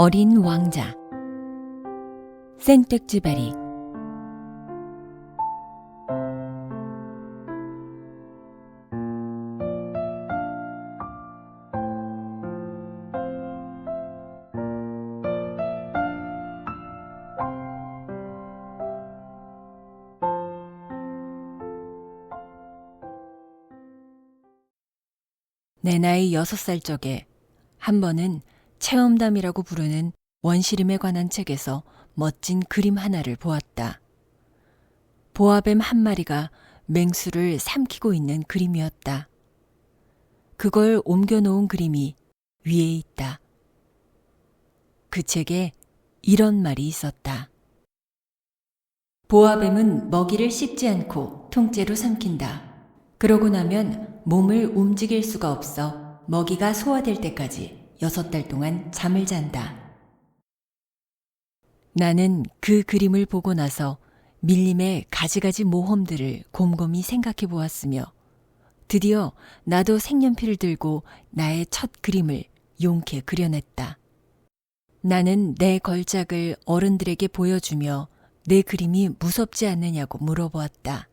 어린 왕자 생텍쥐베리. 내 나이 6살 적에 한 번은 체험담이라고 부르는 원시림에 관한 책에서 멋진 그림 하나를 보았다. 보아뱀 한 마리가 맹수를 삼키고 있는 그림이었다. 그걸 옮겨놓은 그림이 위에 있다. 그 책에 이런 말이 있었다. 보아뱀은 먹이를 씹지 않고 통째로 삼킨다. 그러고 나면 몸을 움직일 수가 없어 먹이가 소화될 때까지 6달 동안 잠을 잔다. 나는 그 그림을 보고 나서 밀림의 가지가지 모험들을 곰곰이 생각해 보았으며 드디어 나도 색연필을 들고 나의 첫 그림을 용케 그려냈다. 나는 내 걸작을 어른들에게 보여주며 내 그림이 무섭지 않느냐고 물어보았다.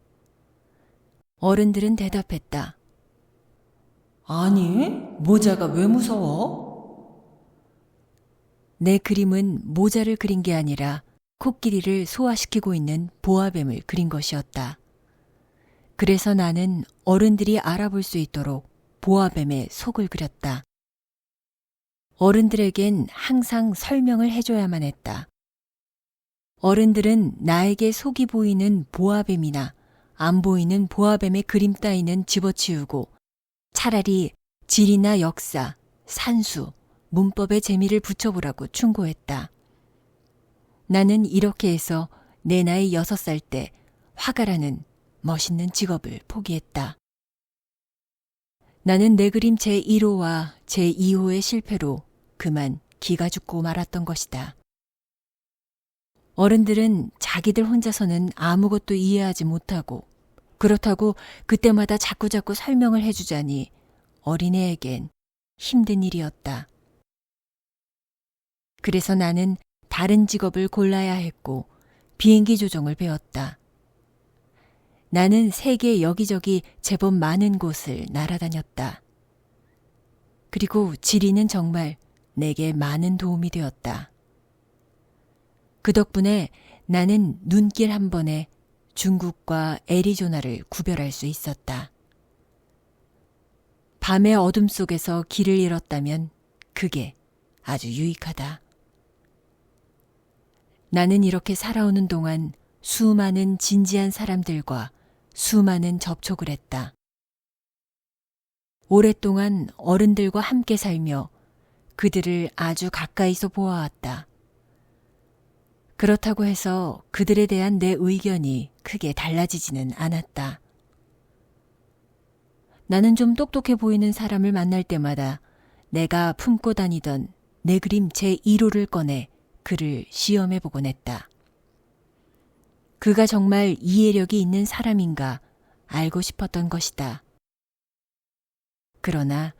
어른들은 대답했다. 아니, 모자가 왜 무서워? 내 그림은 모자를 그린 게 아니라 코끼리를 소화시키고 있는 보아뱀을 그린 것이었다. 그래서 나는 어른들이 알아볼 수 있도록 보아뱀의 속을 그렸다. 어른들에겐 항상 설명을 해줘야만 했다. 어른들은 나에게 속이 보이는 보아뱀이나 안 보이는 보아뱀의 그림 따위는 집어치우고 차라리 지리나 역사, 산수, 문법의 재미를 붙여보라고 충고했다. 나는 이렇게 해서 내 나이 6살 때 화가라는 멋있는 직업을 포기했다. 나는 내 그림 제1호와 제2호의 실패로 그만 기가 죽고 말았던 것이다. 어른들은 자기들 혼자서는 아무것도 이해하지 못하고 그렇다고 그때마다 자꾸자꾸 설명을 해주자니 어린애에겐 힘든 일이었다. 그래서 나는 다른 직업을 골라야 했고 비행기 조종을 배웠다. 나는 세계 여기저기 제법 많은 곳을 날아다녔다. 그리고 지리는 정말 내게 많은 도움이 되었다. 그 덕분에 나는 눈길 한 번에 중국과 애리조나를 구별할 수 있었다. 밤의 어둠 속에서 길을 잃었다면 그게 아주 유익하다. 나는 이렇게 살아오는 동안 수많은 진지한 사람들과 수많은 접촉을 했다. 오랫동안 어른들과 함께 살며 그들을 아주 가까이서 보아왔다. 그렇다고 해서 그들에 대한 내 의견이 크게 달라지지는 않았다. 나는 좀 똑똑해 보이는 사람을 만날 때마다 내가 품고 다니던 내 그림 제1호를 꺼내 그를 시험해 보곤 했다. 그가 정말 이해력이 있는 사람인가 알고 싶었던 것이다. 그러나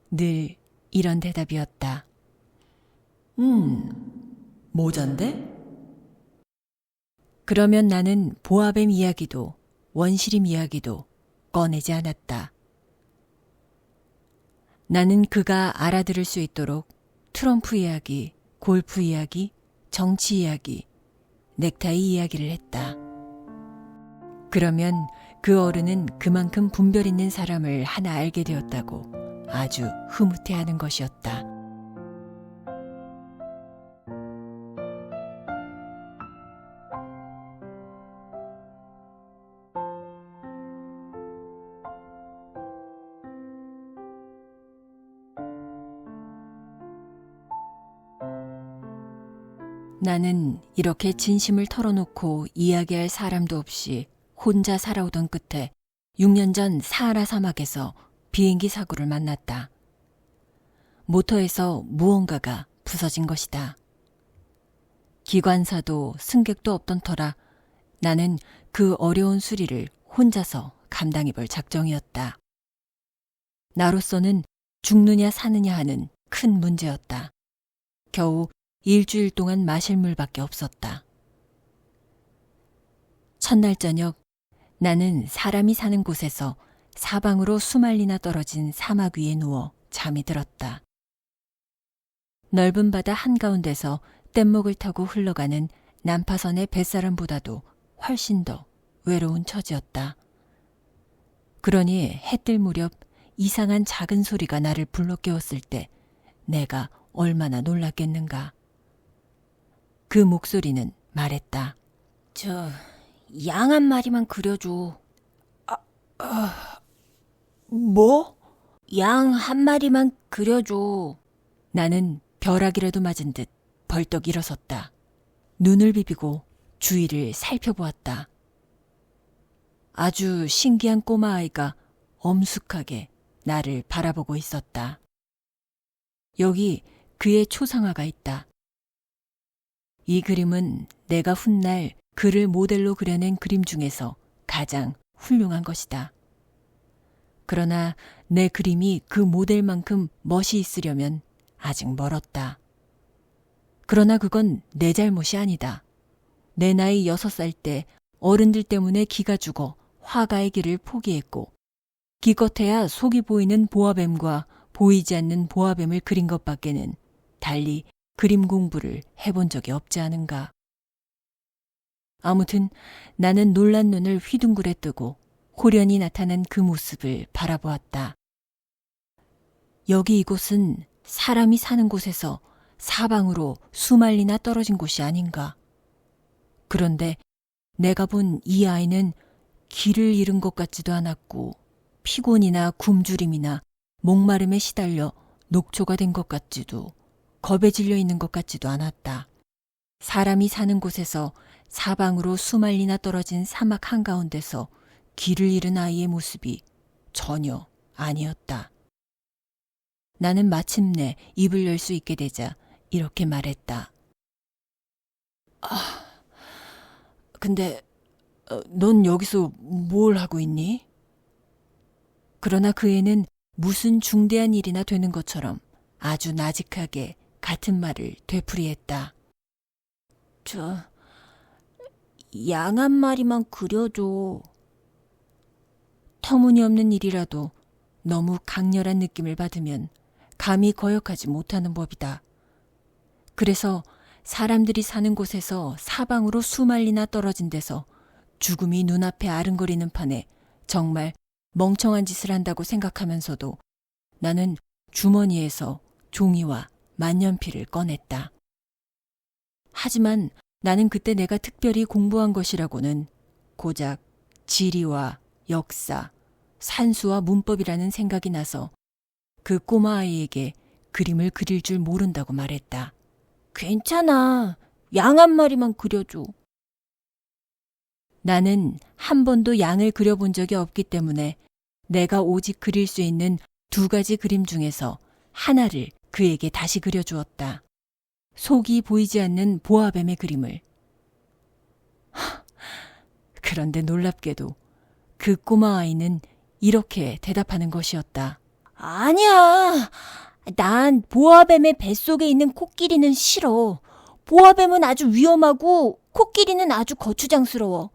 늘 이런 대답이었다. 모잔데? 그러면 나는 보아뱀 이야기도 원시림 이야기도 꺼내지 않았다. 나는 그가 알아들을 수 있도록 트럼프 이야기, 골프 이야기, 정치 이야기, 넥타이 이야기를 했다. 그러면 그 어른은 그만큼 분별 있는 사람을 하나 알게 되었다고 아주 흐뭇해하는 것이었다. 나는 이렇게 진심을 털어놓고 이야기할 사람도 없이 혼자 살아오던 끝에 6년 전 사하라 사막에서 비행기 사고를 만났다. 모터에서 무언가가 부서진 것이다. 기관사도 승객도 없던 터라 나는 그 어려운 수리를 혼자서 감당해 볼 작정이었다. 나로서는 죽느냐 사느냐 하는 큰 문제였다. 겨우 일주일 동안 마실 물밖에 없었다. 첫날 저녁 나는 사람이 사는 곳에서 사방으로 수말리나 떨어진 사막 위에 누워 잠이 들었다. 넓은 바다 한가운데서 뗏목을 타고 흘러가는 난파선의 뱃사람보다도 훨씬 더 외로운 처지였다. 그러니 해 뜰 무렵 이상한 작은 소리가 나를 불러 깨웠을 때 내가 얼마나 놀랐겠는가. 그 목소리는 말했다. 양 한 마리만 그려줘. 뭐? 양 한 마리만 그려줘. 나는 벼락이라도 맞은 듯 벌떡 일어섰다. 눈을 비비고 주위를 살펴보았다. 아주 신기한 꼬마아이가 엄숙하게 나를 바라보고 있었다. 여기 그의 초상화가 있다. 이 그림은 내가 훗날 그를 모델로 그려낸 그림 중에서 가장 훌륭한 것이다. 그러나 내 그림이 그 모델만큼 멋이 있으려면 아직 멀었다. 그러나 그건 내 잘못이 아니다. 내 나이 6살 때 어른들 때문에 기가 죽어 화가의 길을 포기했고 기껏해야 속이 보이는 보아뱀과 보이지 않는 보아뱀을 그린 것밖에는 달리 그림 공부를 해본 적이 없지 않은가. 아무튼 나는 놀란 눈을 휘둥그레 뜨고 호련히 나타난 그 모습을 바라보았다. 여기 이곳은 사람이 사는 곳에서 사방으로 수말리나 떨어진 곳이 아닌가. 그런데 내가 본 이 아이는 길을 잃은 것 같지도 않았고 피곤이나 굶주림이나 목마름에 시달려 녹초가 된 것 같지도 겁에 질려 있는 것 같지도 않았다. 사람이 사는 곳에서 사방으로 수말리나 떨어진 사막 한가운데서 길을 잃은 아이의 모습이 전혀 아니었다. 나는 마침내 입을 열 수 있게 되자 이렇게 말했다. 근데 넌 여기서 뭘 하고 있니? 그러나 그 애는 무슨 중대한 일이나 되는 것처럼 아주 나직하게 같은 말을 되풀이했다. 양 한 마리만 그려줘. 터무니없는 일이라도 너무 강렬한 느낌을 받으면 감히 거역하지 못하는 법이다. 그래서 사람들이 사는 곳에서 사방으로 수말리나 떨어진 데서 죽음이 눈앞에 아른거리는 판에 정말 멍청한 짓을 한다고 생각하면서도 나는 주머니에서 종이와 만년필을 꺼냈다. 하지만 나는 그때 내가 특별히 공부한 것이라고는 고작 지리와 역사, 산수와 문법이라는 생각이 나서 그 꼬마아이에게 그림을 그릴 줄 모른다고 말했다. 괜찮아. 양 한 마리만 그려줘. 나는 한 번도 양을 그려본 적이 없기 때문에 내가 오직 그릴 수 있는 2가지 그림 중에서 하나를 그에게 다시 그려주었다. 속이 보이지 않는 보아뱀의 그림을. 그런데 놀랍게도 그 꼬마아이는 이렇게 대답하는 것이었다. 아니야. 난 보아뱀의 뱃속에 있는 코끼리는 싫어. 보아뱀은 아주 위험하고 코끼리는 아주 거추장스러워.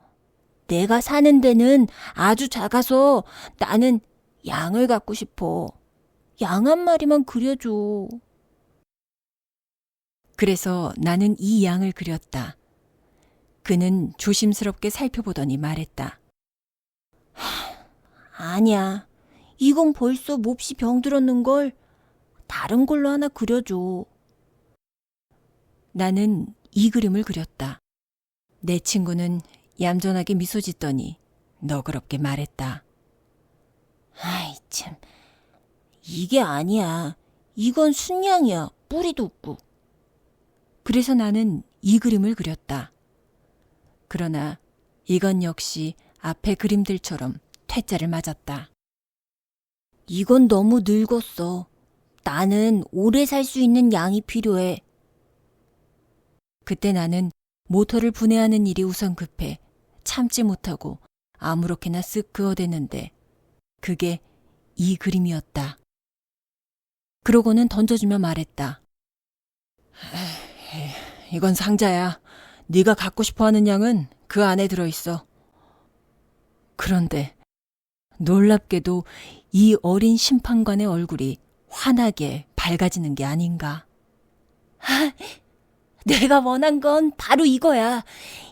내가 사는 데는 아주 작아서 나는 양을 갖고 싶어. 양 한 마리만 그려줘. 그래서 나는 이 양을 그렸다. 그는 조심스럽게 살펴보더니 말했다. 아니야. 이건 벌써 몹시 병들었는걸. 다른 걸로 하나 그려줘. 나는 이 그림을 그렸다. 내 친구는 얌전하게 미소 짓더니 너그럽게 말했다. 아이 참, 이게 아니야. 이건 순양이야. 뿌리도 없고. 그래서 나는 이 그림을 그렸다. 그러나 이건 역시 앞의 그림들처럼 퇴짜를 맞았다. 이건 너무 늙었어. 나는 오래 살 수 있는 양이 필요해. 그때 나는 모터를 분해하는 일이 우선 급해 참지 못하고 아무렇게나 쓱 그어댔는데 그게 이 그림이었다. 그러고는 던져주며 말했다. 이건 상자야. 네가 갖고 싶어하는 양은 그 안에 들어있어. 그런데 놀랍게도 이 어린 심판관의 얼굴이 환하게 밝아지는 게 아닌가. 내가 원한 건 바로 이거야.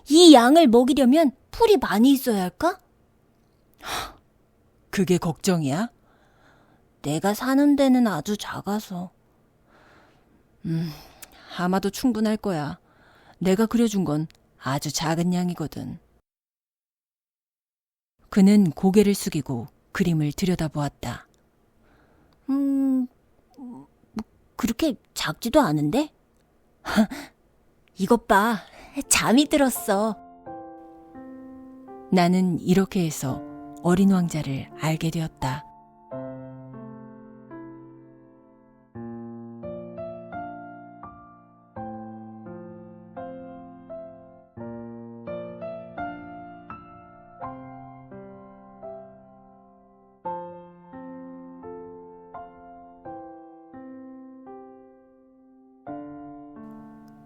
이 양을 먹이려면 풀이 많이 있어야 할까? 그게 걱정이야? 내가 사는 데는 아주 작아서. 아마도 충분할 거야. 내가 그려준 건 아주 작은 양이거든. 그는 고개를 숙이고 그림을 들여다보았다. 그렇게 작지도 않은데? 이것 봐, 잠이 들었어. 나는 이렇게 해서 어린 왕자를 알게 되었다.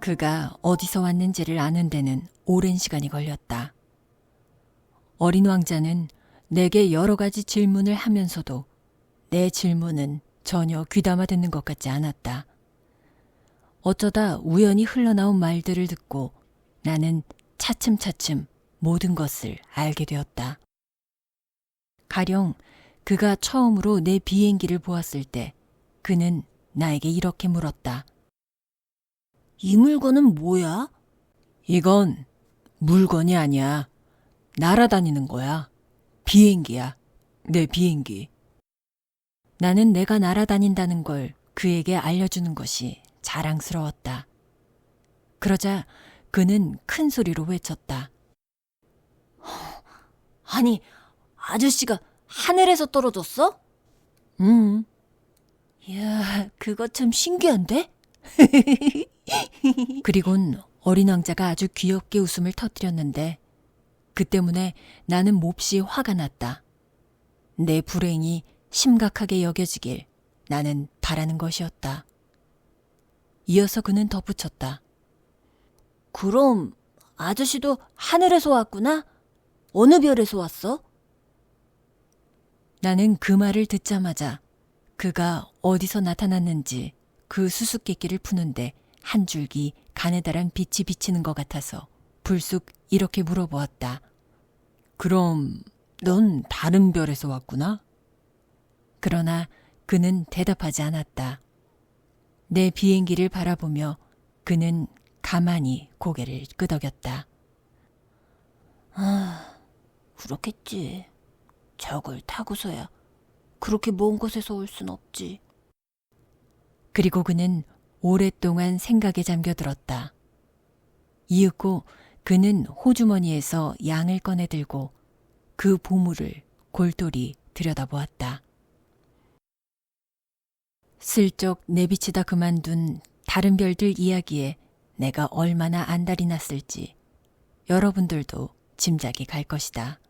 그가 어디서 왔는지를 아는 데는 오랜 시간이 걸렸다. 어린 왕자는 내게 여러 가지 질문을 하면서도 내 질문은 전혀 귀담아 듣는 것 같지 않았다. 어쩌다 우연히 흘러나온 말들을 듣고 나는 차츰차츰 모든 것을 알게 되었다. 가령 그가 처음으로 내 비행기를 보았을 때 그는 나에게 이렇게 물었다. 이 물건은 뭐야? 이건 물건이 아니야. 날아다니는 거야. 비행기야. 내 비행기. 나는 내가 날아다닌다는 걸 그에게 알려주는 것이 자랑스러웠다. 그러자 그는 큰 소리로 외쳤다. 아니, 아저씨가 하늘에서 떨어졌어? 응. 이야, 그거 참 신기한데? 그리곤 어린 왕자가 아주 귀엽게 웃음을 터뜨렸는데 그 때문에 나는 몹시 화가 났다. 내 불행이 심각하게 여겨지길 나는 바라는 것이었다. 이어서 그는 덧붙였다. 그럼 아저씨도 하늘에서 왔구나? 어느 별에서 왔어? 나는 그 말을 듣자마자 그가 어디서 나타났는지 그 수수께끼를 푸는데 한 줄기 가느다란 빛이 비치는 것 같아서 불쑥 이렇게 물어보았다. 그럼 넌 다른 별에서 왔구나? 그러나 그는 대답하지 않았다. 내 비행기를 바라보며 그는 가만히 고개를 끄덕였다. 그렇겠지. 저걸 타고서야 그렇게 먼 곳에서 올 순 없지. 그리고 그는 오랫동안 생각에 잠겨들었다. 이윽고 그는 호주머니에서 양을 꺼내들고 그 보물을 골똘히 들여다보았다. 슬쩍 내비치다 그만둔 다른 별들 이야기에 내가 얼마나 안달이 났을지 여러분들도 짐작이 갈 것이다.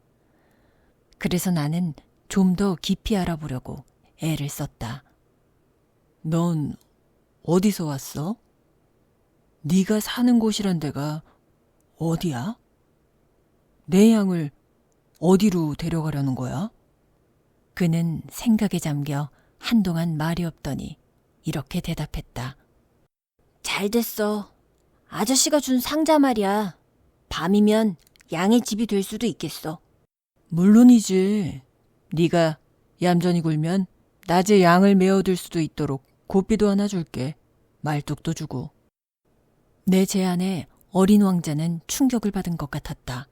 그래서 나는 좀 더 깊이 알아보려고 애를 썼다. 넌 어디서 왔어? 네가 사는 곳이란 데가 어디야? 내 양을 어디로 데려가려는 거야? 그는 생각에 잠겨 한동안 말이 없더니 이렇게 대답했다. 잘 됐어. 아저씨가 준 상자 말이야. 밤이면 양의 집이 될 수도 있겠어. 물론이지. 네가 얌전히 굴면 낮에 양을 메어둘 수도 있도록 고삐도 하나 줄게. 말뚝도 주고. 내 제안에 어린 왕자는 충격을 받은 것 같았다.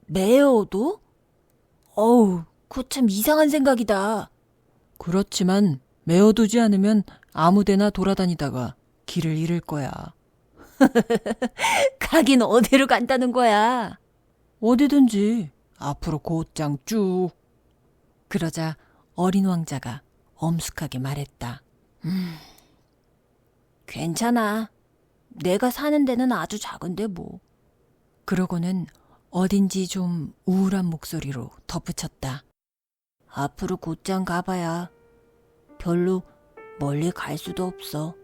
메어도? 어우, 그거 참 이상한 생각이다. 그렇지만 메어두지 않으면 아무데나 돌아다니다가 길을 잃을 거야. 가긴 어디로 간다는 거야? 어디든지 앞으로 곧장 쭉. 그러자 어린 왕자가 엄숙하게 말했다. 괜찮아. 내가 사는 데는 아주 작은데 뭐. 그러고는 어딘지 좀 우울한 목소리로 덧붙였다. 앞으로 곧장 가봐야 별로 멀리 갈 수도 없어.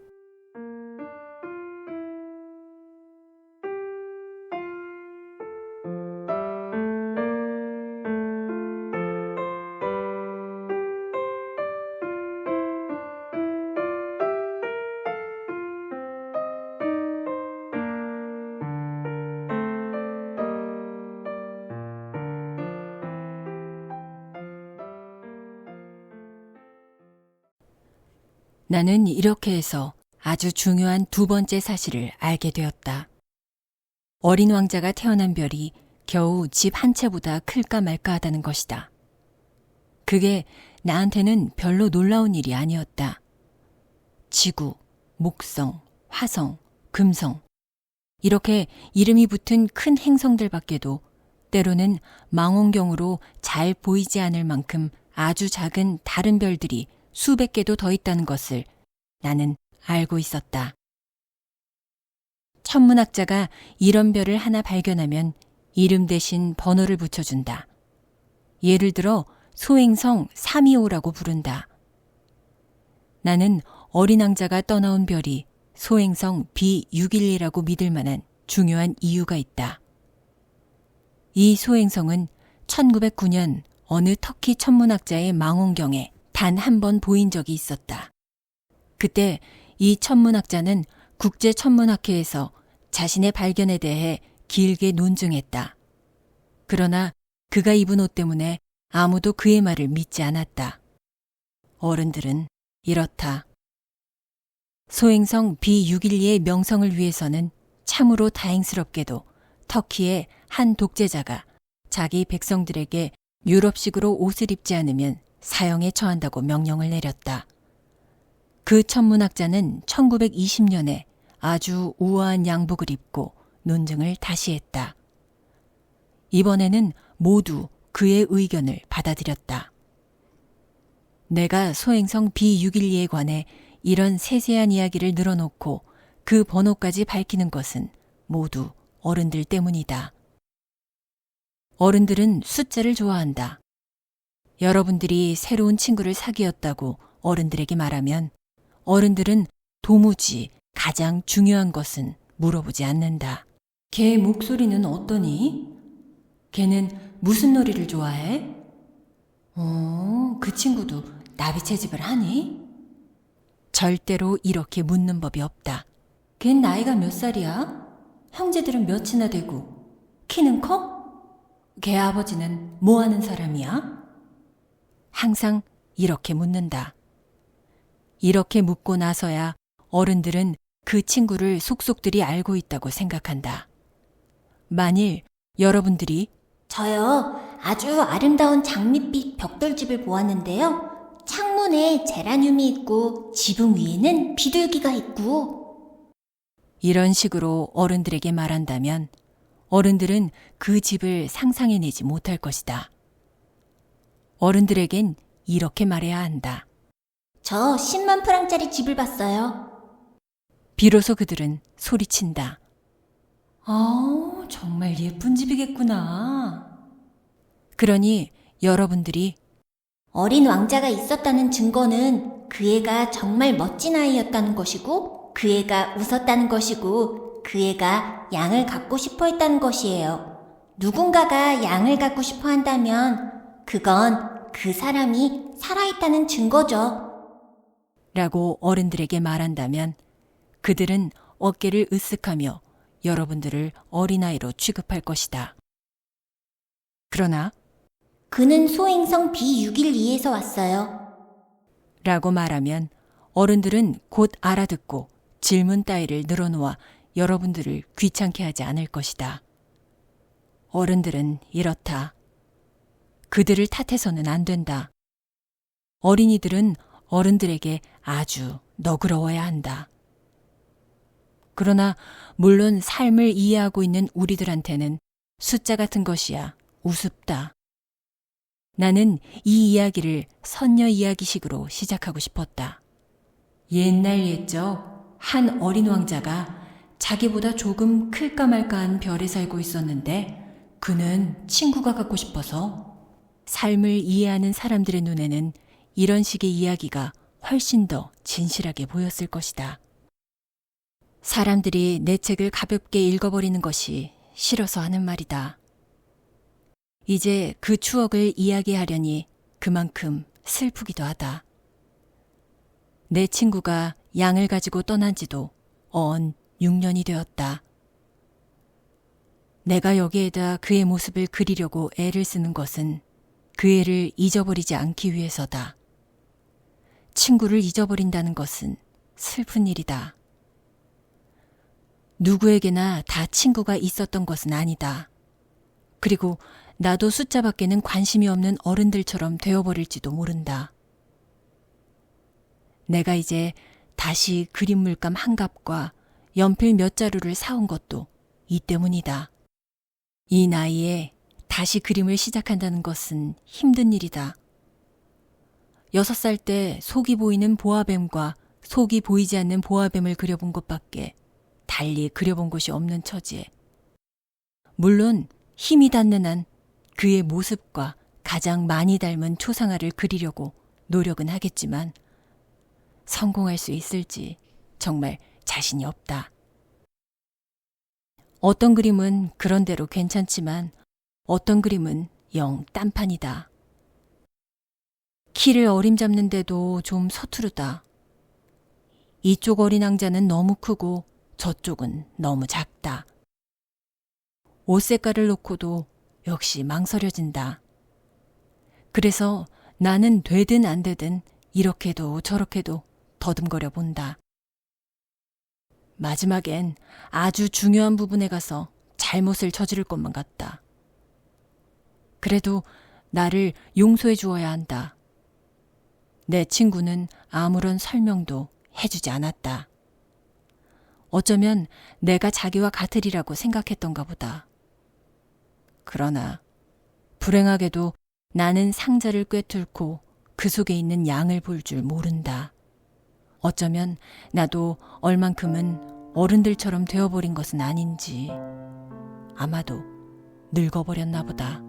나는 이렇게 해서 아주 중요한 두 번째 사실을 알게 되었다. 어린 왕자가 태어난 별이 겨우 집 한 채보다 클까 말까 하다는 것이다. 그게 나한테는 별로 놀라운 일이 아니었다. 지구, 목성, 화성, 금성 이렇게 이름이 붙은 큰 행성들 밖에도 때로는 망원경으로 잘 보이지 않을 만큼 아주 작은 다른 별들이 수백 개도 더 있다는 것을 나는 알고 있었다. 천문학자가 이런 별을 하나 발견하면 이름 대신 번호를 붙여준다. 예를 들어 소행성 325라고 부른다. 나는 어린 왕자가 떠나온 별이 소행성 B612라고 믿을 만한 중요한 이유가 있다. 이 소행성은 1909년 어느 터키 천문학자의 망원경에 단 한 번 보인 적이 있었다. 그때 이 천문학자는 국제천문학회에서 자신의 발견에 대해 길게 논증했다. 그러나 그가 입은 옷 때문에 아무도 그의 말을 믿지 않았다. 어른들은 이렇다. 소행성 B612의 명성을 위해서는 참으로 다행스럽게도 터키의 한 독재자가 자기 백성들에게 유럽식으로 옷을 입지 않으면 사형에 처한다고 명령을 내렸다. 그 천문학자는 1920년에 아주 우아한 양복을 입고 논증을 다시 했다. 이번에는 모두 그의 의견을 받아들였다. 내가 소행성 B612에 관해 이런 세세한 이야기를 늘어놓고 그 번호까지 밝히는 것은 모두 어른들 때문이다. 어른들은 숫자를 좋아한다. 여러분들이 새로운 친구를 사귀었다고 어른들에게 말하면 어른들은 도무지 가장 중요한 것은 물어보지 않는다. 걔 목소리는 어떠니? 걔는 무슨 놀이를 좋아해? 그 친구도 나비 채집을 하니? 절대로 이렇게 묻는 법이 없다. 걘 나이가 몇 살이야? 형제들은 몇이나 되고? 키는 커? 걔 아버지는 뭐 하는 사람이야? 항상 이렇게 묻는다. 이렇게 묻고 나서야 어른들은 그 친구를 속속들이 알고 있다고 생각한다. 만일 여러분들이 저요, 아주 아름다운 장밋빛 벽돌집을 보았는데요. 창문에 제라늄이 있고 지붕 위에는 비둘기가 있고. 이런 식으로 어른들에게 말한다면 어른들은 그 집을 상상해내지 못할 것이다. 어른들에겐 이렇게 말해야 한다. 저 10만 프랑짜리 집을 봤어요. 비로소 그들은 소리친다. 정말 예쁜 집이겠구나. 그러니 여러분들이 어린 왕자가 있었다는 증거는 그 애가 정말 멋진 아이였다는 것이고, 그 애가 웃었다는 것이고, 그 애가 양을 갖고 싶어 했다는 것이에요. 누군가가 양을 갖고 싶어 한다면 그건 그 사람이 살아있다는 증거죠. 라고 어른들에게 말한다면 그들은 어깨를 으쓱하며 여러분들을 어린아이로 취급할 것이다. 그러나 그는 소행성 B612에서 왔어요. 라고 말하면 어른들은 곧 알아듣고 질문 따위를 늘어놓아 여러분들을 귀찮게 하지 않을 것이다. 어른들은 이렇다. 그들을 탓해서는 안 된다. 어린이들은 어른들에게 아주 너그러워야 한다. 그러나 물론 삶을 이해하고 있는 우리들한테는 숫자 같은 것이야 우습다. 나는 이 이야기를 선녀 이야기식으로 시작하고 싶었다. 옛날 옛적 한 어린 왕자가 자기보다 조금 클까 말까한 별에 살고 있었는데 그는 친구가 갖고 싶어서 삶을 이해하는 사람들의 눈에는 이런 식의 이야기가 훨씬 더 진실하게 보였을 것이다. 사람들이 내 책을 가볍게 읽어버리는 것이 싫어서 하는 말이다. 이제 그 추억을 이야기하려니 그만큼 슬프기도 하다. 내 친구가 양을 가지고 떠난 지도 언 6년이 되었다. 내가 여기에다 그의 모습을 그리려고 애를 쓰는 것은 그 애를 잊어버리지 않기 위해서다. 친구를 잊어버린다는 것은 슬픈 일이다. 누구에게나 다 친구가 있었던 것은 아니다. 그리고 나도 숫자밖에는 관심이 없는 어른들처럼 되어버릴지도 모른다. 내가 이제 다시 그림 물감 한 갑과 연필 몇 자루를 사온 것도 이 때문이다. 이 나이에 다시 그림을 시작한다는 것은 힘든 일이다. 6살 때 속이 보이는 보아뱀과 속이 보이지 않는 보아뱀을 그려본 것밖에 달리 그려본 것이 없는 처지에 물론 힘이 닿는 한 그의 모습과 가장 많이 닮은 초상화를 그리려고 노력은 하겠지만 성공할 수 있을지 정말 자신이 없다. 어떤 그림은 그런대로 괜찮지만 어떤 그림은 영 딴판이다. 키를 어림잡는데도 좀 서투르다. 이쪽 어린 왕자는 너무 크고 저쪽은 너무 작다. 옷 색깔을 놓고도 역시 망설여진다. 그래서 나는 되든 안 되든 이렇게도 저렇게도 더듬거려 본다. 마지막엔 아주 중요한 부분에 가서 잘못을 저지를 것만 같다. 그래도 나를 용서해 주어야 한다. 내 친구는 아무런 설명도 해주지 않았다. 어쩌면 내가 자기와 같으리라고 생각했던가 보다. 그러나 불행하게도 나는 상자를 꿰뚫고 그 속에 있는 양을 볼 줄 모른다. 어쩌면 나도 얼만큼은 어른들처럼 되어버린 것은 아닌지 아마도 늙어버렸나 보다.